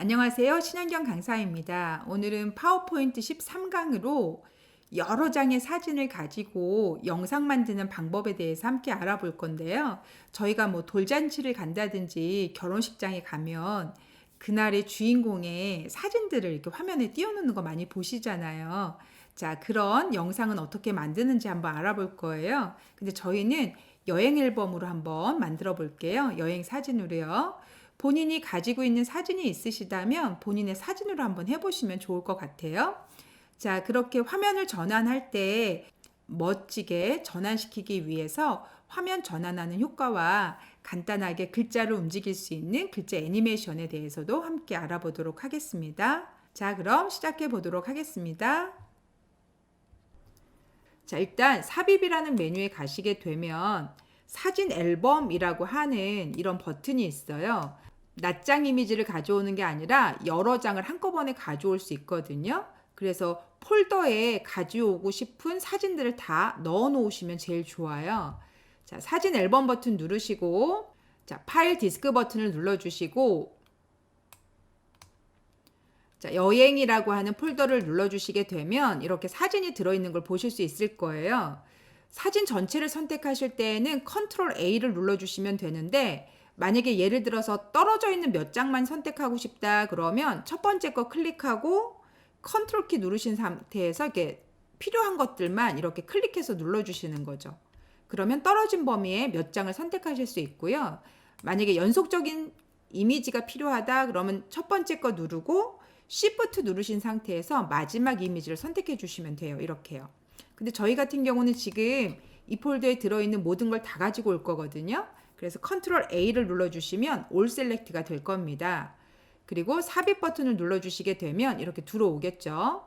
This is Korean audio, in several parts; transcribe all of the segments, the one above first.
안녕하세요. 신현경 강사입니다. 오늘은 파워포인트 13강으로 여러 장의 사진을 가지고 영상 만드는 방법에 대해서 함께 알아볼 건데요. 저희가 뭐 돌잔치를 간다든지 결혼식장에 가면 그날의 주인공의 사진들을 이렇게 화면에 띄워놓는 거 많이 보시잖아요. 자, 그런 영상은 어떻게 만드는지 한번 알아볼 거예요. 근데 저희는 여행 앨범으로 한번 만들어 볼게요. 여행 사진으로요. 본인이 가지고 있는 사진이 있으시다면 본인의 사진으로 한번 해보시면 좋을 것 같아요. 자, 그렇게 화면을 전환할 때 멋지게 전환시키기 위해서 화면 전환하는 효과와 간단하게 글자를 움직일 수 있는 글자 애니메이션에 대해서도 함께 알아보도록 하겠습니다. 자, 그럼 시작해 보도록 하겠습니다. 자, 일단 삽입이라는 메뉴에 가시게 되면 사진 앨범이라고 하는 이런 버튼이 있어요. 낱장 이미지를 가져오는 게 아니라 여러 장을 한꺼번에 가져올 수 있거든요. 그래서 폴더에 가져오고 싶은 사진들을 다 넣어 놓으시면 제일 좋아요. 자, 사진 앨범 버튼 누르시고, 자, 파일 디스크 버튼을 눌러주시고, 자, 여행이라고 하는 폴더를 눌러주시게 되면 이렇게 사진이 들어있는 걸 보실 수 있을 거예요. 사진 전체를 선택하실 때에는 컨트롤 A를 눌러주시면 되는데, 만약에 예를 들어서 떨어져 있는 몇 장만 선택하고 싶다 그러면 첫 번째 거 클릭하고 컨트롤 키 누르신 상태에서 이렇게 필요한 것들만 이렇게 클릭해서 눌러주시는 거죠. 그러면 떨어진 범위에 몇 장을 선택하실 수 있고요. 만약에 연속적인 이미지가 필요하다 그러면 첫 번째 거 누르고 Shift 누르신 상태에서 마지막 이미지를 선택해 주시면 돼요. 이렇게요. 근데 저희 같은 경우는 지금 이 폴더에 들어있는 모든 걸 다 가지고 올 거거든요. 그래서 컨트롤 A를 눌러주시면 올 셀렉트가 될 겁니다. 그리고 삽입 버튼을 눌러주시게 되면 이렇게 들어오겠죠.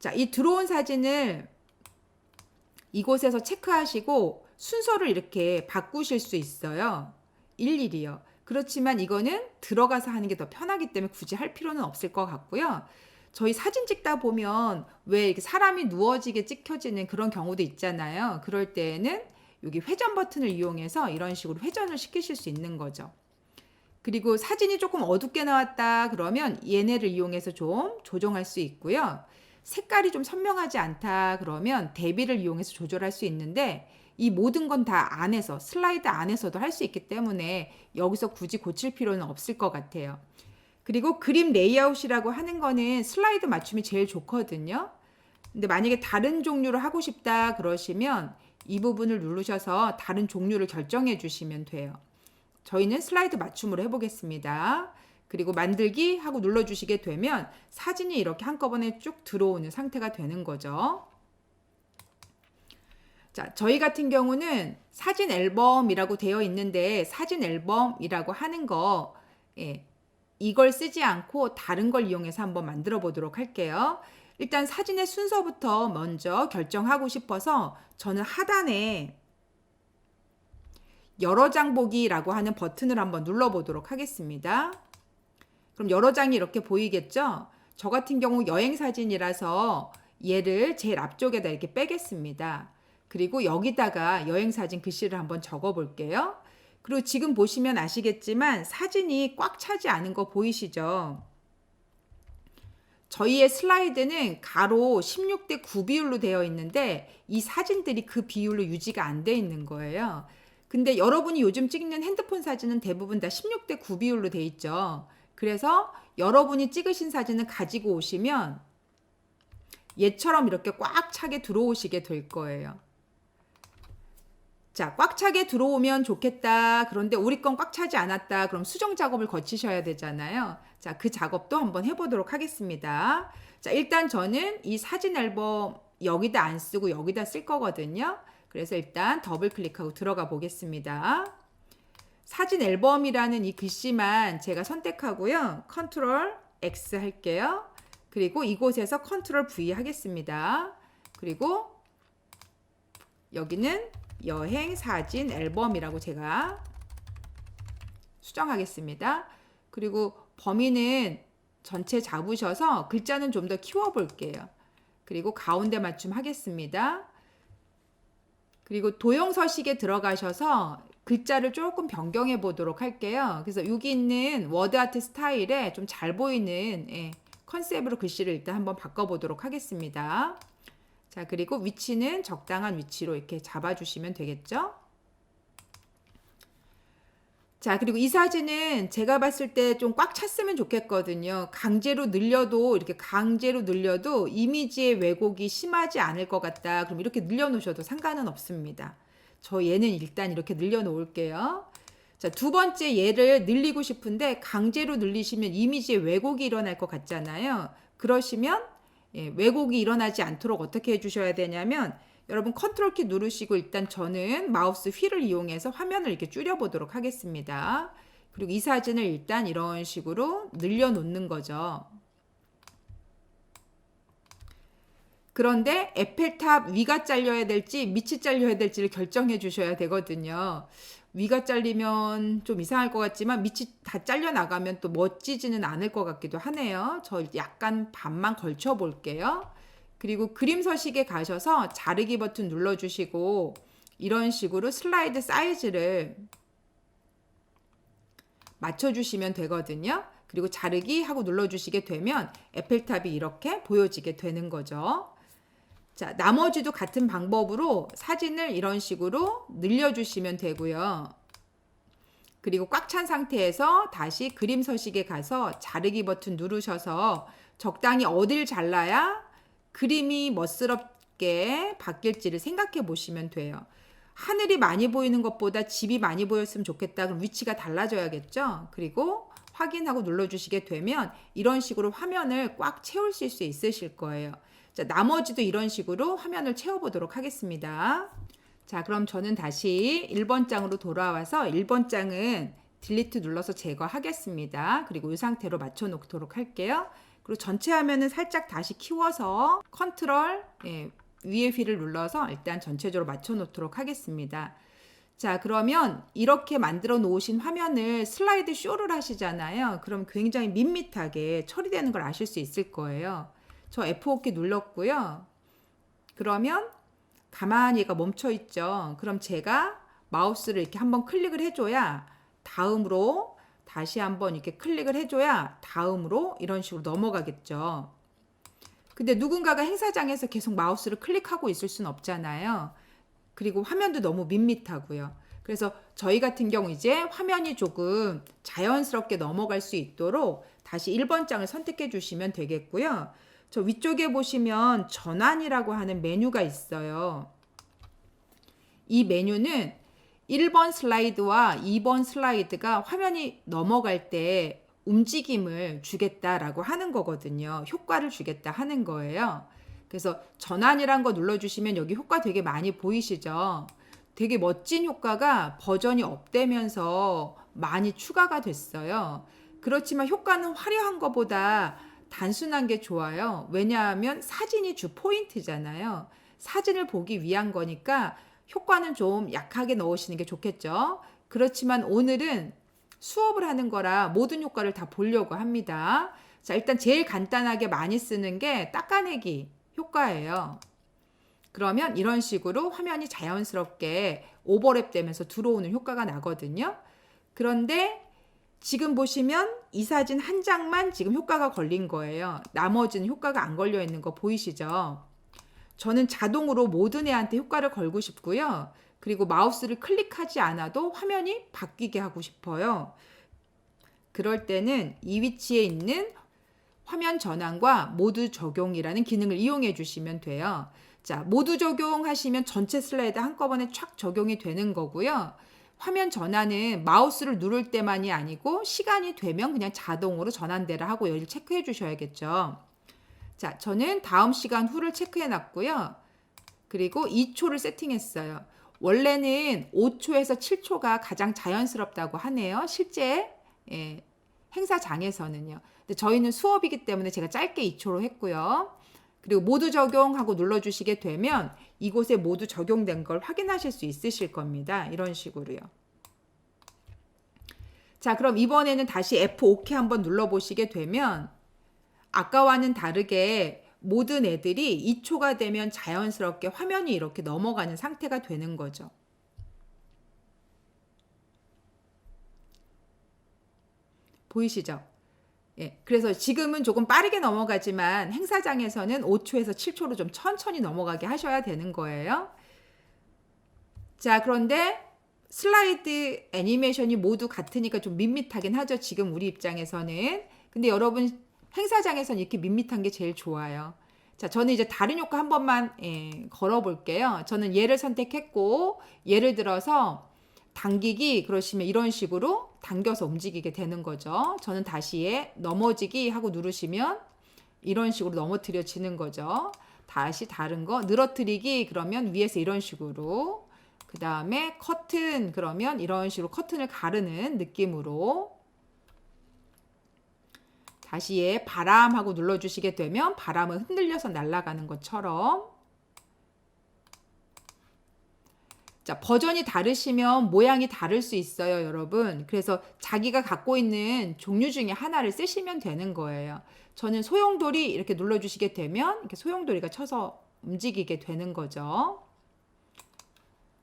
자, 이 들어온 사진을 이곳에서 체크하시고 순서를 이렇게 바꾸실 수 있어요. 일일이요. 그렇지만 이거는 들어가서 하는 게 더 편하기 때문에 굳이 할 필요는 없을 것 같고요. 저희 사진 찍다 보면 왜 이렇게 사람이 누워지게 찍혀지는 그런 경우도 있잖아요. 그럴 때에는 여기 회전 버튼을 이용해서 이런 식으로 회전을 시키실 수 있는 거죠. 그리고 사진이 조금 어둡게 나왔다 그러면 얘네를 이용해서 좀 조정할 수 있고요. 색깔이 좀 선명하지 않다 그러면 대비를 이용해서 조절할 수 있는데 이 모든 건 다 안에서 슬라이드 안에서도 할 수 있기 때문에 여기서 굳이 고칠 필요는 없을 것 같아요. 그리고 그림 레이아웃이라고 하는 거는 슬라이드 맞춤이 제일 좋거든요. 근데 만약에 다른 종류로 하고 싶다 그러시면 이 부분을 누르셔서 다른 종류를 결정해 주시면 돼요. 저희는 슬라이드 맞춤으로 해보겠습니다. 그리고 만들기 하고 눌러주시게 되면 사진이 이렇게 한꺼번에 쭉 들어오는 상태가 되는 거죠. 자, 저희 같은 경우는 사진 앨범이라고 되어 있는데 사진 앨범이라고 하는 거 이걸 쓰지 않고 다른 걸 이용해서 한번 만들어 보도록 할게요. 일단 사진의 순서부터 먼저 결정하고 싶어서 저는 하단에 여러 장 보기라고 하는 버튼을 한번 눌러보도록 하겠습니다. 그럼 여러 장이 이렇게 보이겠죠? 저 같은 경우 여행 사진이라서 얘를 제일 앞쪽에다 이렇게 빼겠습니다. 그리고 여기다가 여행 사진 글씨를 한번 적어 볼게요. 그리고 지금 보시면 아시겠지만 사진이 꽉 차지 않은 거 보이시죠? 저희의 슬라이드는 가로 16대 9 비율로 되어 있는데 이 사진들이 그 비율로 유지가 안 돼 있는 거예요. 근데 여러분이 요즘 찍는 핸드폰 사진은 대부분 다 16대 9 비율로 돼 있죠. 그래서 여러분이 찍으신 사진을 가지고 오시면 얘처럼 이렇게 꽉 차게 들어오시게 될 거예요. 자, 꽉 차게 들어오면 좋겠다. 그런데 우리 건 꽉 차지 않았다. 그럼 수정 작업을 거치셔야 되잖아요. 자, 그 작업도 한번 해보도록 하겠습니다. 자, 일단 저는 이 사진 앨범 여기다 안 쓰고 여기다 쓸 거거든요. 그래서 일단 더블 클릭하고 들어가 보겠습니다. 사진 앨범이라는 이 글씨만 제가 선택하고요. 컨트롤 X 할게요. 그리고 이곳에서 컨트롤 V 하겠습니다. 그리고 여기는 여행 사진 앨범이라고 제가 수정하겠습니다. 그리고 범위는 전체 잡으셔서 글자는 좀 더 키워 볼게요. 그리고 가운데 맞춤 하겠습니다. 그리고 도형 서식에 들어가셔서 글자를 조금 변경해 보도록 할게요. 그래서 여기 있는 워드 아트 스타일에 좀 잘 보이는 컨셉으로 글씨를 일단 한번 바꿔보도록 하겠습니다. 자, 그리고 위치는 적당한 위치로 이렇게 잡아주시면 되겠죠? 자, 그리고 이 사진은 제가 봤을 때 좀 꽉 찼으면 좋겠거든요. 이렇게 강제로 늘려도 이미지의 왜곡이 심하지 않을 것 같다. 그럼 이렇게 늘려놓으셔도 상관은 없습니다. 저 얘는 일단 이렇게 늘려놓을게요. 자, 두 번째 얘를 늘리고 싶은데 강제로 늘리시면 이미지의 왜곡이 일어날 것 같잖아요. 그러시면 왜곡이 일어나지 않도록 어떻게 해주셔야 되냐면 여러분 컨트롤 키 누르시고 일단 저는 마우스 휠을 이용해서 화면을 이렇게 줄여보도록 하겠습니다. 그리고 이 사진을 일단 이런 식으로 늘려놓는 거죠. 그런데 에펠탑 위가 잘려야 될지 밑이 잘려야 될지를 결정해 주셔야 되거든요. 위가 잘리면 좀 이상할 것 같지만 밑이 다 잘려 나가면 또 멋지지는 않을 것 같기도 하네요. 저 약간 반만 걸쳐 볼게요. 그리고 그림 서식에 가셔서 자르기 버튼 눌러주시고 이런 식으로 슬라이드 사이즈를 맞춰주시면 되거든요. 그리고 자르기 하고 눌러주시게 되면 에펠탑이 이렇게 보여지게 되는 거죠. 자, 나머지도 같은 방법으로 사진을 이런 식으로 늘려주시면 되고요. 그리고 꽉 찬 상태에서 다시 그림 서식에 가서 자르기 버튼 누르셔서 적당히 어딜 잘라야 그림이 멋스럽게 바뀔지를 생각해 보시면 돼요. 하늘이 많이 보이는 것보다 집이 많이 보였으면 좋겠다. 그럼 위치가 달라져야겠죠? 그리고 확인하고 눌러주시게 되면 이런 식으로 화면을 꽉 채우실 수 있으실 거예요. 자, 나머지도 이런 식으로 화면을 채워보도록 하겠습니다. 자, 그럼 저는 다시 1번 장으로 돌아와서 1번 장은 딜리트 눌러서 제거하겠습니다. 그리고 이 상태로 맞춰 놓도록 할게요. 그리고 전체 화면은 살짝 다시 키워서 컨트롤 위에 휠을 눌러서 일단 전체적으로 맞춰 놓도록 하겠습니다. 자, 그러면 이렇게 만들어 놓으신 화면을 슬라이드 쇼를 하시잖아요. 그럼 굉장히 밋밋하게 처리되는 걸 아실 수 있을 거예요. 저 F5키 눌렀고요. 그러면 가만히 얘가 멈춰 있죠. 그럼 제가 마우스를 이렇게 한번 클릭을 해줘야 다음으로 다시 한번 이렇게 클릭을 해줘야 다음으로 이런 식으로 넘어가겠죠. 근데 누군가가 행사장에서 계속 마우스를 클릭하고 있을 수는 없잖아요. 그리고 화면도 너무 밋밋하고요. 그래서 저희 같은 경우 이제 화면이 조금 자연스럽게 넘어갈 수 있도록 다시 1번 장을 선택해 주시면 되겠고요. 저 위쪽에 보시면 전환이라고 하는 메뉴가 있어요. 이 메뉴는 1번 슬라이드와 2번 슬라이드가 화면이 넘어갈 때 움직임을 주겠다라고 하는 거거든요. 효과를 주겠다 하는 거예요. 그래서 전환이란 거 눌러주시면 여기 효과 되게 많이 보이시죠? 되게 멋진 효과가 버전이 업되면서 많이 추가가 됐어요. 그렇지만 효과는 화려한 것보다 단순한 게 좋아요. 왜냐하면 사진이 주 포인트잖아요. 사진을 보기 위한 거니까 효과는 좀 약하게 넣으시는 게 좋겠죠. 그렇지만 오늘은 수업을 하는 거라 모든 효과를 다 보려고 합니다. 자, 일단 제일 간단하게 많이 쓰는 게 닦아내기 효과예요. 그러면 이런 식으로 화면이 자연스럽게 오버랩 되면서 들어오는 효과가 나거든요. 그런데 지금 보시면 이 사진 한 장만 지금 효과가 걸린 거예요. 나머지는 효과가 안 걸려 있는 거 보이시죠? 저는 자동으로 모든 애한테 효과를 걸고 싶고요. 그리고 마우스를 클릭하지 않아도 화면이 바뀌게 하고 싶어요. 그럴 때는 이 위치에 있는 화면 전환과 모두 적용이라는 기능을 이용해 주시면 돼요. 자, 모두 적용하시면 전체 슬라이드 한꺼번에 촥 적용이 되는 거고요. 화면 전환은 마우스를 누를 때만이 아니고 시간이 되면 그냥 자동으로 전환되라 하고 여기를 체크해 주셔야겠죠. 자, 저는 다음 시간 후를 체크해 놨고요. 그리고 2초를 세팅했어요. 원래는 5초에서 7초가 가장 자연스럽다고 하네요. 실제 행사장에서는요. 근데 저희는 수업이기 때문에 제가 짧게 2초로 했고요. 그리고 모두 적용하고 눌러주시게 되면 이곳에 모두 적용된 걸 확인하실 수 있으실 겁니다. 이런 식으로요. 자, 그럼 이번에는 다시 F5키 한번 눌러보시게 되면 아까와는 다르게 모든 애들이 2초가 되면 자연스럽게 화면이 이렇게 넘어가는 상태가 되는 거죠. 보이시죠? 예, 그래서 지금은 조금 빠르게 넘어가지만 행사장에서는 5초에서 7초로 좀 천천히 넘어가게 하셔야 되는 거예요. 자, 그런데 슬라이드 애니메이션이 모두 같으니까 좀 밋밋하긴 하죠. 지금 우리 입장에서는. 근데 여러분 행사장에서는 이렇게 밋밋한 게 제일 좋아요. 자, 저는 이제 다른 효과 한 번만 걸어 볼게요. 저는 얘를 선택했고, 예를 들어서 당기기 그러시면 이런 식으로 당겨서 움직이게 되는 거죠. 저는 다시 얘 넘어지기 하고 누르시면 이런 식으로 넘어뜨려지는 거죠. 다시 다른 거 늘어뜨리기 그러면 위에서 이런 식으로, 그 다음에 커튼 그러면 이런 식으로 커튼을 가르는 느낌으로, 다시 얘 바람 하고 눌러주시게 되면 바람은 흔들려서 날아가는 것처럼. 자, 버전이 다르시면 모양이 다를 수 있어요, 여러분. 그래서 자기가 갖고 있는 종류 중에 하나를 쓰시면 되는 거예요. 저는 소용돌이 이렇게 눌러주시게 되면 이렇게 소용돌이가 쳐서 움직이게 되는 거죠.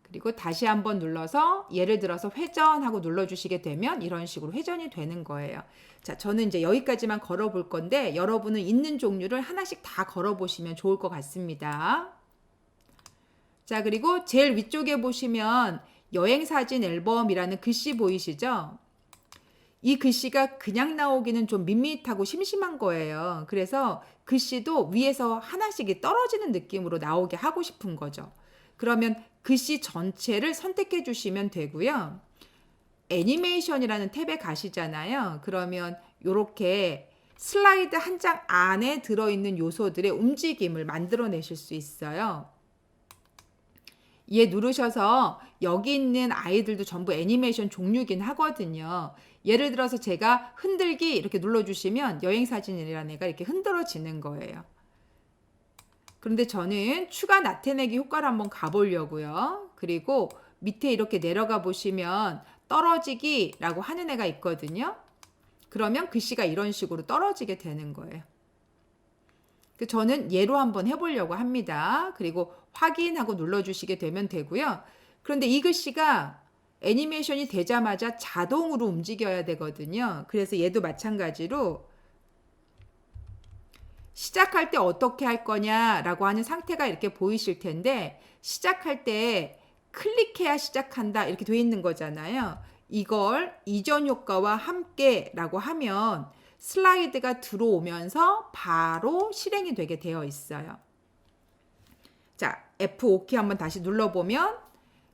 그리고 다시 한번 눌러서 예를 들어서 회전하고 눌러주시게 되면 이런 식으로 회전이 되는 거예요. 자, 저는 이제 여기까지만 걸어 볼 건데 여러분은 있는 종류를 하나씩 다 걸어 보시면 좋을 것 같습니다. 자, 그리고 제일 위쪽에 보시면 여행사진 앨범이라는 글씨 보이시죠? 이 글씨가 그냥 나오기는 좀 밋밋하고 심심한 거예요. 그래서 글씨도 위에서 하나씩 떨어지는 느낌으로 나오게 하고 싶은 거죠. 그러면 글씨 전체를 선택해 주시면 되고요. 애니메이션이라는 탭에 가시잖아요. 그러면 이렇게 슬라이드 한 장 안에 들어있는 요소들의 움직임을 만들어내실 수 있어요. 얘 누르셔서 여기 있는 아이들도 전부 애니메이션 종류긴 하거든요. 예를 들어서 제가 흔들기 이렇게 눌러주시면 여행사진이라는 애가 이렇게 흔들어지는 거예요. 그런데 저는 추가 나타내기 효과를 한번 가보려고요. 그리고 밑에 이렇게 내려가 보시면 떨어지기라고 하는 애가 있거든요. 그러면 글씨가 이런 식으로 떨어지게 되는 거예요. 저는 얘로 한번 해보려고 합니다. 그리고 확인하고 눌러주시게 되면 되고요. 그런데 이 글씨가 애니메이션이 되자마자 자동으로 움직여야 되거든요. 그래서 얘도 마찬가지로 시작할 때 어떻게 할 거냐라고 하는 상태가 이렇게 보이실 텐데, 시작할 때 클릭해야 시작한다 이렇게 돼 있는 거잖아요. 이걸 이전 효과와 함께라고 하면 슬라이드가 들어오면서 바로 실행이 되게 되어 있어요. 자, F5키 한번 다시 눌러보면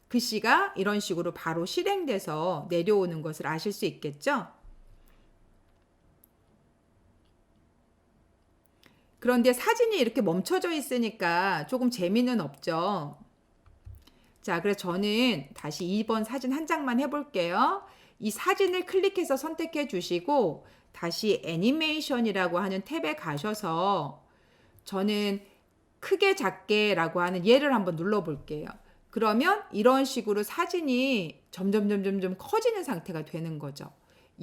글씨가 이런 식으로 바로 실행돼서 내려오는 것을 아실 수 있겠죠? 그런데 사진이 이렇게 멈춰져 있으니까 조금 재미는 없죠. 자, 그래서 저는 다시 2번 사진 한 장만 해볼게요. 이 사진을 클릭해서 선택해 주시고 다시 애니메이션이라고 하는 탭에 가셔서 저는 크게 작게라고 하는 얘를 한번 눌러볼게요. 그러면 이런 식으로 사진이 점점 커지는 상태가 되는 거죠.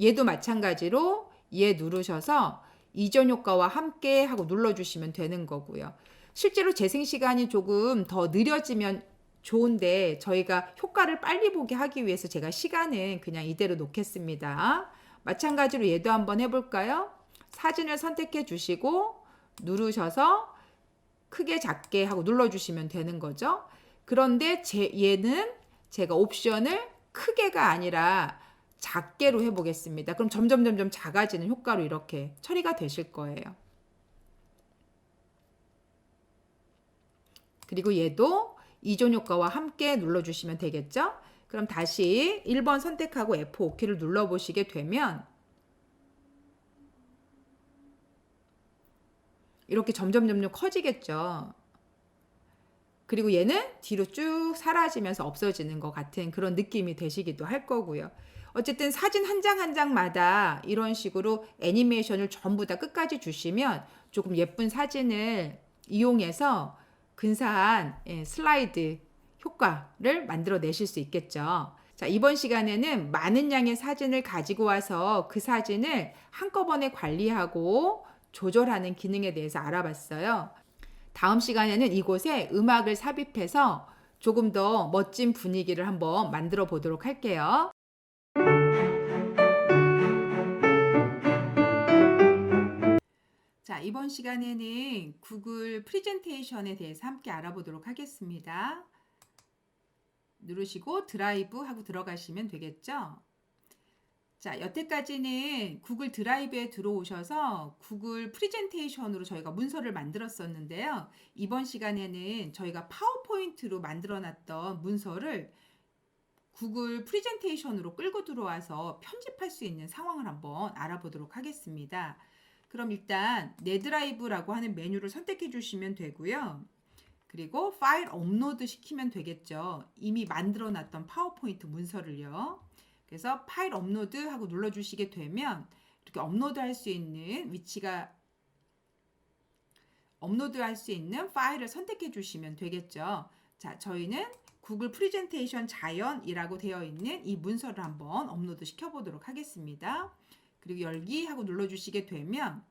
얘도 마찬가지로 얘 누르셔서 이전 효과와 함께 하고 눌러주시면 되는 거고요. 실제로 재생 시간이 조금 더 느려지면 좋은데 저희가 효과를 빨리 보게 하기 위해서 제가 시간은 그냥 이대로 놓겠습니다. 마찬가지로 얘도 한번 해볼까요? 사진을 선택해 주시고 누르셔서 크게 작게 하고 눌러주시면 되는 거죠. 그런데 얘는 제가 옵션을 크게가 아니라 작게로 해보겠습니다. 그럼 점점 작아지는 효과로 이렇게 처리가 되실 거예요. 그리고 얘도 이전 효과와 함께 눌러주시면 되겠죠? 그럼 다시 1번 선택하고 F5키를 눌러보시게 되면 이렇게 점점 커지겠죠. 그리고 얘는 뒤로 쭉 사라지면서 없어지는 것 같은 그런 느낌이 되시기도 할 거고요. 어쨌든 사진 한 장 한 장마다 이런 식으로 애니메이션을 전부 다 끝까지 주시면 조금 예쁜 사진을 이용해서 근사한 슬라이드 효과를 만들어 내실 수 있겠죠. 자, 이번 시간에는 많은 양의 사진을 가지고 와서 그 사진을 한꺼번에 관리하고 조절하는 기능에 대해서 알아봤어요. 다음 시간에는 이곳에 음악을 삽입해서 조금 더 멋진 분위기를 한번 만들어 보도록 할게요. 자, 이번 시간에는 구글 프레젠테이션에 대해서 함께 알아보도록 하겠습니다. 누르시고 드라이브 하고 들어가시면 되겠죠? 자, 여태까지는 구글 드라이브에 들어오셔서 구글 프레젠테이션으로 저희가 문서를 만들었었는데요. 이번 시간에는 저희가 파워포인트로 만들어 놨던 문서를 구글 프레젠테이션으로 끌고 들어와서 편집할 수 있는 상황을 한번 알아보도록 하겠습니다. 그럼 일단 내 드라이브라고 하는 메뉴를 선택해 주시면 되고요. 그리고 파일 업로드 시키면 되겠죠. 이미 만들어 놨던 파워포인트 문서를요. 그래서 파일 업로드 하고 눌러 주시게 되면 이렇게 업로드 할 수 있는 위치가 업로드 할 수 있는 파일을 선택해 주시면 되겠죠. 자, 저희는 구글 프레젠테이션 자연이라고 되어 있는 이 문서를 한번 업로드 시켜 보도록 하겠습니다. 그리고 열기 하고 눌러 주시게 되면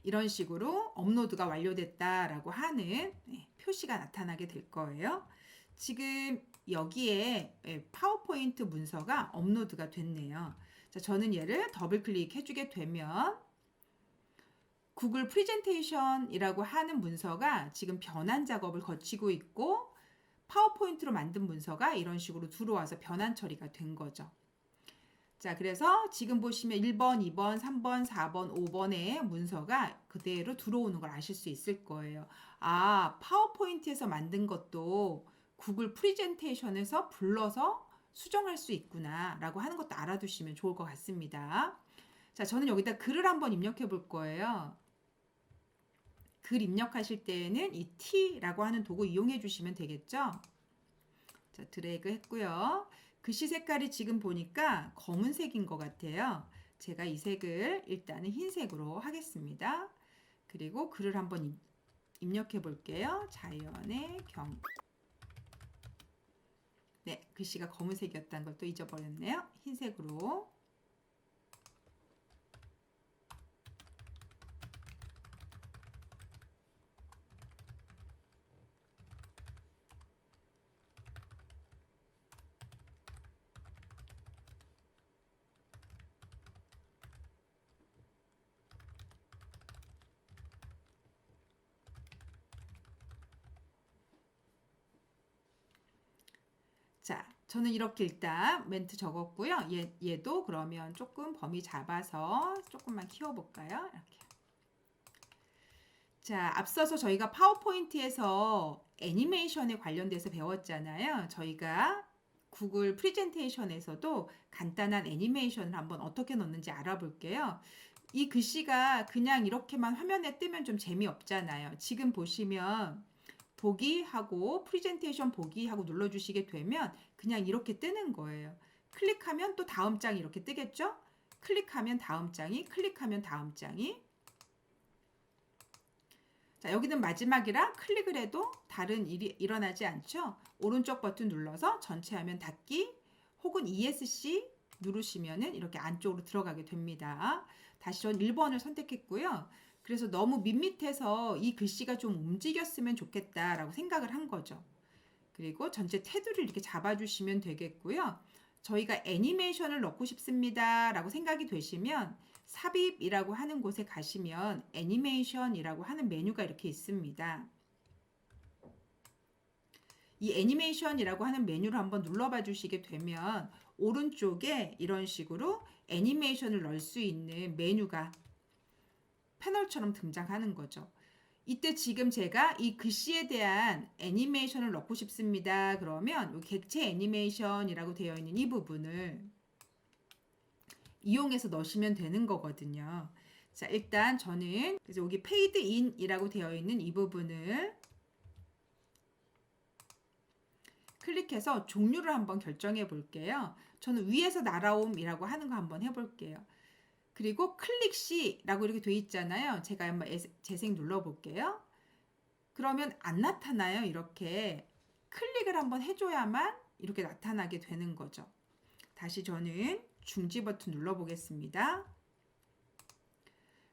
이런 식으로 업로드가 완료됐다라고 하는 표시가 나타나게 될 거예요. 지금 여기에 파워포인트 문서가 업로드가 됐네요. 자, 저는 얘를 더블 클릭해 주게 되면 구글 프레젠테이션이라고 하는 문서가 지금 변환 작업을 거치고 있고 파워포인트로 만든 문서가 이런 식으로 들어와서 변환 처리가 된 거죠. 자, 그래서 지금 보시면 1번, 2번, 3번, 4번, 5번의 문서가 그대로 들어오는 걸 아실 수 있을 거예요. 아, 파워포인트에서 만든 것도 구글 프레젠테이션에서 불러서 수정할 수 있구나 라고 하는 것도 알아두시면 좋을 것 같습니다. 자, 저는 여기다 글을 한번 입력해 볼 거예요. 글 입력하실 때에는 이 T라고 하는 도구 이용해 주시면 되겠죠. 자, 드래그 했고요. 글씨 색깔이 지금 보니까 검은색인 것 같아요. 제가 이 색을 일단은 흰색으로 하겠습니다. 그리고 글을 한번 입력해 볼게요. 자연의 경. 네, 글씨가 검은색이었다는 걸 또 잊어버렸네요. 흰색으로. 자, 저는 이렇게 일단 멘트 적었고요. 얘도 그러면 조금 범위 잡아서 조금만 키워볼까요? 이렇게. 자, 앞서서 저희가 파워포인트에서 애니메이션에 관련돼서 배웠잖아요. 저희가 구글 프레젠테이션에서도 간단한 애니메이션을 한번 어떻게 넣는지 알아볼게요. 이 글씨가 그냥 이렇게만 화면에 뜨면 좀 재미없잖아요. 지금 보시면 보기 하고 프레젠테이션 보기 하고 눌러주시게 되면 그냥 이렇게 뜨는 거예요. 클릭하면 또 다음 장이 이렇게 뜨겠죠? 클릭하면 다음 장이, 클릭하면 다음 장이. 자, 여기는 마지막이라 클릭을 해도 다른 일이 일어나지 않죠? 오른쪽 버튼 눌러서 전체 화면 닫기 혹은 ESC 누르시면은 이렇게 안쪽으로 들어가게 됩니다. 다시 전 1번을 선택했고요. 그래서 너무 밋밋해서 이 글씨가 좀 움직였으면 좋겠다라고 생각을 한 거죠. 그리고 전체 테두리를 이렇게 잡아주시면 되겠고요. 저희가 애니메이션을 넣고 싶습니다 라고 생각이 되시면 삽입이라고 하는 곳에 가시면 애니메이션이라고 하는 메뉴가 이렇게 있습니다. 이 애니메이션이라고 하는 메뉴를 한번 눌러봐 주시게 되면 오른쪽에 이런 식으로 애니메이션을 넣을 수 있는 메뉴가 패널처럼 등장하는 거죠. 이때 지금 제가 이 글씨에 대한 애니메이션을 넣고 싶습니다. 그러면 객체 애니메이션이라고 되어 있는 이 부분을 이용해서 넣으시면 되는 거거든요. 자, 일단 저는 그래서 여기 페이드 인이라고 되어 있는 이 부분을 클릭해서 종류를 한번 결정해 볼게요. 저는 위에서 날아옴이라고 하는 거 한번 해볼게요. 그리고 클릭 C라고 이렇게 돼 있잖아요. 제가 한번 재생 눌러 볼게요. 그러면 안 나타나요. 이렇게 클릭을 한번 해줘야만 이렇게 나타나게 되는 거죠. 다시 저는 중지 버튼 눌러 보겠습니다.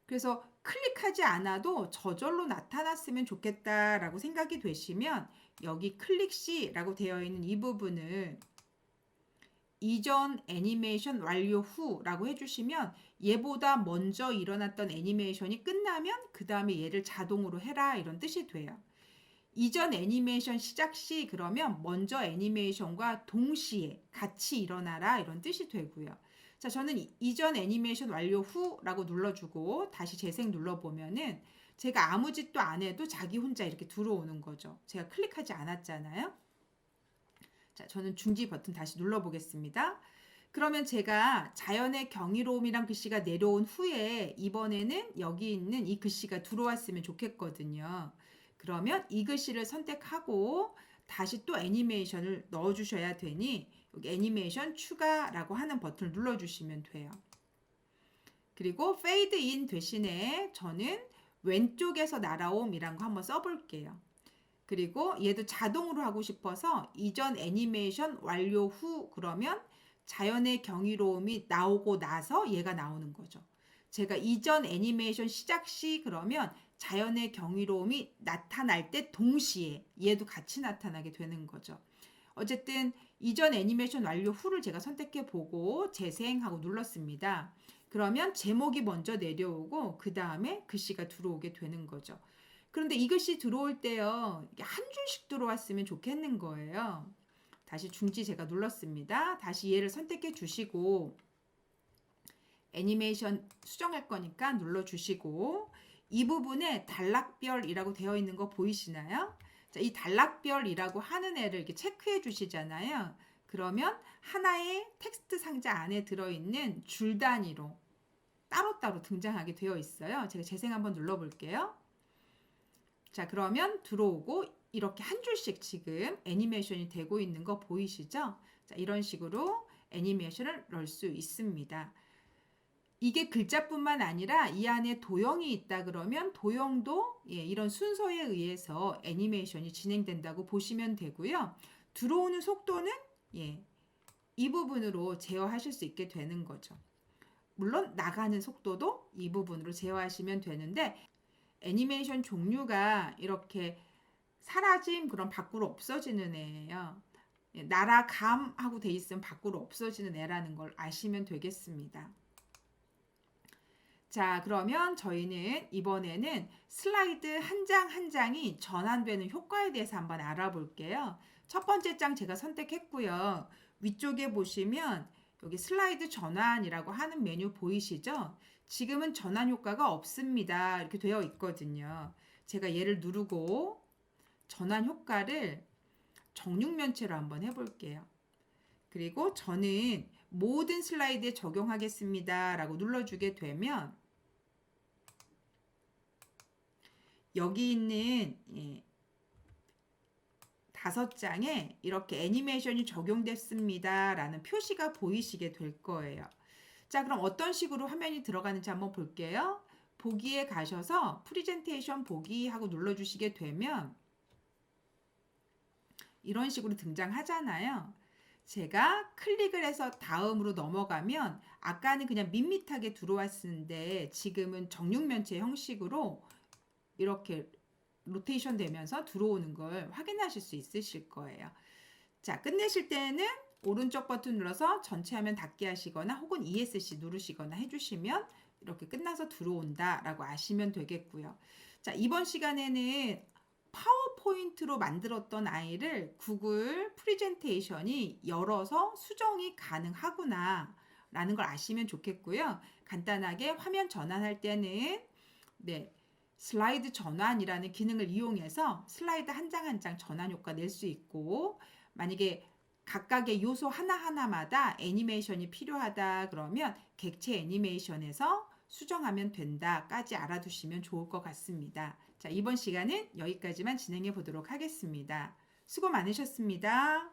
그래서 클릭하지 않아도 저절로 나타났으면 좋겠다라고 생각이 되시면 여기 클릭 C라고 되어 있는 이 부분을 이전 애니메이션 완료 후라고 해주시면 얘보다 먼저 일어났던 애니메이션이 끝나면 그 다음에 얘를 자동으로 해라 이런 뜻이 돼요. 이전 애니메이션 시작 시 그러면 먼저 애니메이션과 동시에 같이 일어나라 이런 뜻이 되고요. 자, 저는 이전 애니메이션 완료 후라고 눌러주고 다시 재생 눌러보면은 제가 아무 짓도 안 해도 자기 혼자 이렇게 들어오는 거죠. 제가 클릭하지 않았잖아요. 자, 저는 중지 버튼 다시 눌러보겠습니다. 그러면 제가 자연의 경이로움이란 글씨가 내려온 후에 이번에는 여기 있는 이 글씨가 들어왔으면 좋겠거든요. 그러면 이 글씨를 선택하고 다시 또 애니메이션을 넣어주셔야 되니 여기 애니메이션 추가라고 하는 버튼을 눌러주시면 돼요. 그리고 페이드 인 대신에 저는 왼쪽에서 날아옴이란 거 한번 써볼게요. 그리고 얘도 자동으로 하고 싶어서 이전 애니메이션 완료 후 그러면 자연의 경이로움이 나오고 나서 얘가 나오는 거죠. 제가 이전 애니메이션 시작 시 그러면 자연의 경이로움이 나타날 때 동시에 얘도 같이 나타나게 되는 거죠. 어쨌든 이전 애니메이션 완료 후를 제가 선택해 보고 재생하고 눌렀습니다. 그러면 제목이 먼저 내려오고 그 다음에 글씨가 들어오게 되는 거죠. 그런데 이 글씨 들어올 때요. 한 줄씩 들어왔으면 좋겠는 거예요. 다시 중지 제가 눌렀습니다. 다시 얘를 선택해 주시고 애니메이션 수정할 거니까 눌러주시고 이 부분에 단락별이라고 되어 있는 거 보이시나요? 자, 이 단락별이라고 하는 애를 이렇게 체크해 주시잖아요. 그러면 하나의 텍스트 상자 안에 들어있는 줄 단위로 따로따로 등장하게 되어 있어요. 제가 재생 한번 눌러볼게요. 자, 그러면 들어오고 이렇게 한 줄씩 지금 애니메이션이 되고 있는 거 보이시죠? 자, 이런 식으로 애니메이션을 넣을 수 있습니다. 이게 글자뿐만 아니라 이 안에 도형이 있다 그러면 도형도 이런 순서에 의해서 애니메이션이 진행된다고 보시면 되고요. 들어오는 속도는 이 부분으로 제어하실 수 있게 되는 거죠. 물론 나가는 속도도 이 부분으로 제어하시면 되는데 애니메이션 종류가 이렇게 사라짐 그런 밖으로 없어지는 애예요. 날아감하고 돼 있으면 밖으로 없어지는 애라는 걸 아시면 되겠습니다. 자, 그러면 저희는 이번에는 슬라이드 한 장 한 장이 전환되는 효과에 대해서 한번 알아볼게요. 첫 번째 장 제가 선택했고요. 위쪽에 보시면 여기 슬라이드 전환이라고 하는 메뉴 보이시죠? 지금은 전환 효과가 없습니다. 이렇게 되어 있거든요. 제가 얘를 누르고 전환 효과를 정육면체로 한번 해볼게요. 그리고 저는 모든 슬라이드에 적용하겠습니다. 라고 눌러주게 되면 여기 있는 5장에 이렇게 애니메이션이 적용됐습니다. 라는 표시가 보이시게 될 거예요. 자, 그럼 어떤 식으로 화면이 들어가는지 한번 볼게요. 보기에 가셔서 프리젠테이션 보기 하고 눌러주시게 되면 이런 식으로 등장하잖아요. 제가 클릭을 해서 다음으로 넘어가면 아까는 그냥 밋밋하게 들어왔는데 지금은 정육면체 형식으로 이렇게 로테이션 되면서 들어오는 걸 확인하실 수 있으실 거예요. 자, 끝내실 때는 오른쪽 버튼 눌러서 전체 화면 닫게 하시거나 혹은 ESC 누르시거나 해주시면 이렇게 끝나서 들어온다 라고 아시면 되겠고요. 자, 이번 시간에는 파워포인트로 만들었던 아이를 구글 프리젠테이션이 열어서 수정이 가능하구나 라는 걸 아시면 좋겠고요. 간단하게 화면 전환할 때는 슬라이드 전환이라는 기능을 이용해서 슬라이드 한 장 한 장 전환 효과 낼 수 있고 만약에 각각의 요소 하나하나마다 애니메이션이 필요하다 그러면 객체 애니메이션에서 수정하면 된다까지 알아두시면 좋을 것 같습니다. 자, 이번 시간은 여기까지만 진행해 보도록 하겠습니다. 수고 많으셨습니다.